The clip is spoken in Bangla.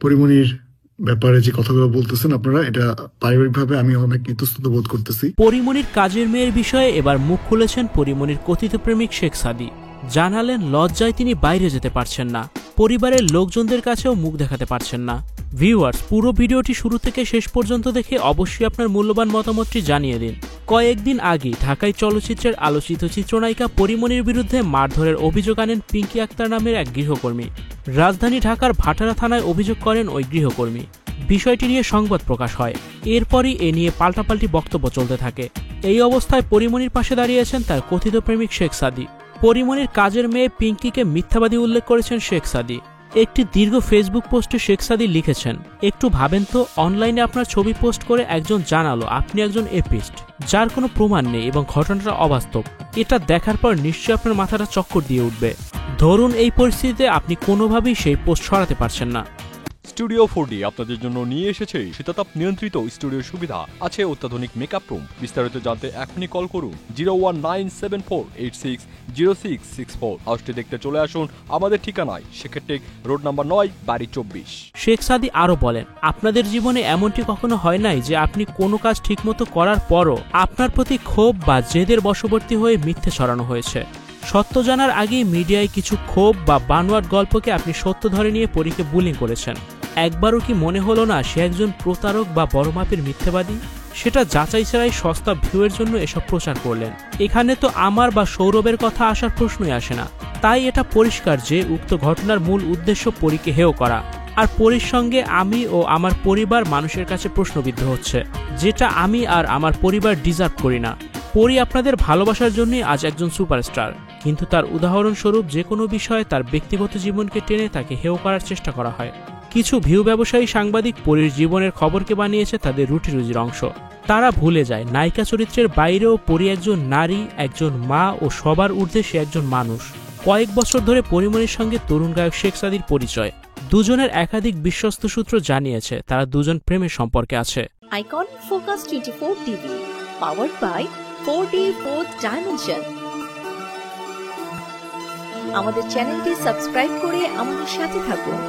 পরিমণির ব্যাপারে যে কথাগুলো বলতেছেন আপনারা, এটা পারিবারিকভাবে আমি অনেক ইতস্তত বোধ করতেছি। পরিমণির কাজের মেয়ের বিষয়ে এবার মুখ খুলেছেন পরিমণির কথিত প্রেমিক শেখ সাদী। জানালেন লজ্জায় তিনি বাইরে যেতে পারছেন না, পরিবারের লোকজনদের কাছেও মুখ দেখাতে পারছেন না। ভিউয়ার্স, পুরো ভিডিওটি শুরু থেকে শেষ পর্যন্ত দেখে অবশ্যই আপনার মূল্যবান মতামতটি জানিয়ে দিন। কয়েকদিন আগে ঢাকায় চলচ্চিত্রের আলোচিত চিত্রনায়িকা পরিমণির বিরুদ্ধে মারধরের অভিযোগ আনেন পিঙ্কি আক্তার নামের এক গৃহকর্মী। রাজধানী ঢাকার ভাটারা থানায় অভিযোগ করেন ওই গৃহকর্মী। বিষয়টি নিয়ে সংবাদ প্রকাশ হয়। এরপরই এ নিয়ে পাল্টাপাল্টি বক্তব্য চলতে থাকে। এই অবস্থায় পরিমণির পাশে দাঁড়িয়েছেন তার কথিত প্রেমিক শেখ সাদী। পরিমণির কাজের মেয়ে পিঙ্কিকে মিথ্যাবাদী উল্লেখ করেছেন শেখ সাদী। একটি দীর্ঘ ফেসবুক পোস্টে শেখ সাদী লিখেছেন, একটু ভাবেন তো, অনলাইনে আপনার ছবি পোস্ট করে একজন জানালো আপনি একজন এপিস্ট, যার কোনো প্রমাণ নেই এবং ঘটনাটা অবাস্তব। এটা দেখার পর নিশ্চয়ই আপনার মাথাটা চক্কর দিয়ে উঠবে। ধরুন এই পরিস্থিতিতে আপনি কোনোভাবেই সেই পোস্ট সরাতে পারছেন না। স্টুডিও 4D আপনাদের জন্য নিয়ে এসেছে শীতাতাপ নিয়ন্ত্রিত স্টুডিও সুবিধা, আছে অত্যাধুনিক মেকআপ রুম। বিস্তারিত জানতে এখনই কল করুন 01974860664। হাউসটি দেখতে চলে আসুন আমাদের ঠিকানায় শেখেরটেক রোড নাম্বার 9, বাড়ি 24। শেখ সাদী আরও বলেন, আপনাদের জীবনে এমনটি কখনো হয় নাই যে আপনি কোনো কাজ ঠিকমতো করার পরও আপনার প্রতি ক্ষোভ বা জেদের বশবর্তী হয়ে মিথ্যে ছড়ানো হয়েছে। সত্য জানার আগেই মিডিয়ায় কিছু ক্ষোভ বা বানোয়াট গল্পকে আপনি সত্য ধরে নিয়ে পরীকে বুলিং করেছেন। একবারও কি মনে হলো না সে একজন প্রতারক বা বড় মাপের মিথ্যাবাদী? সেটা যাচাই ছাড়াই সস্তা ভিউয়ের জন্য এসব প্রচার করলেন। এখানে তো আমার বা সৌরভের কথা আসার প্রশ্নই আসে না। তাই এটা পরিষ্কার যে উক্ত ঘটনার মূল উদ্দেশ্য পরীকে হেয় করা, আর পরীর সঙ্গে আমি ও আমার পরিবার মানুষের কাছে প্রশ্নবিদ্ধ হচ্ছে, যেটা আমি আর আমার পরিবার ডিজার্ভ করি না। পরী আপনাদের ভালোবাসার জন্যই আজ একজন সুপারস্টার, কিন্তু তার উদাহরণস্বরূপ যে কোনো বিষয়ে তার ব্যক্তিগত জীবনকে টেনে তাকে হেয় করার চেষ্টা করা হয়। কিছু ভিউ ব্যবসায়ী সাংবাদিক পরীর জীবনের খবরকে বানিয়েছে তাদের রুটি রুজির অংশ। তারা ভুলে যায় নায়িকা চরিত্রের বাইরেও পরী একজন নারী, একজন মা ও সবার ঊর্ধ্বে সে একজন মানুষ। কয়েক বছর ধরে পরিমণির সঙ্গে তরুণ গায়ক শেখ সাদীর পরিচয়। দুজনের একাধিক বিশ্বস্ত সূত্র জানিয়েছে তারা দুজন প্রেমের সম্পর্কে আছে। Icon focus 24 TV, powered by 4D Fourth Dimension। আমাদের চ্যানেলটি সাবস্ক্রাইব করে আমাদের সাথে থাকুন।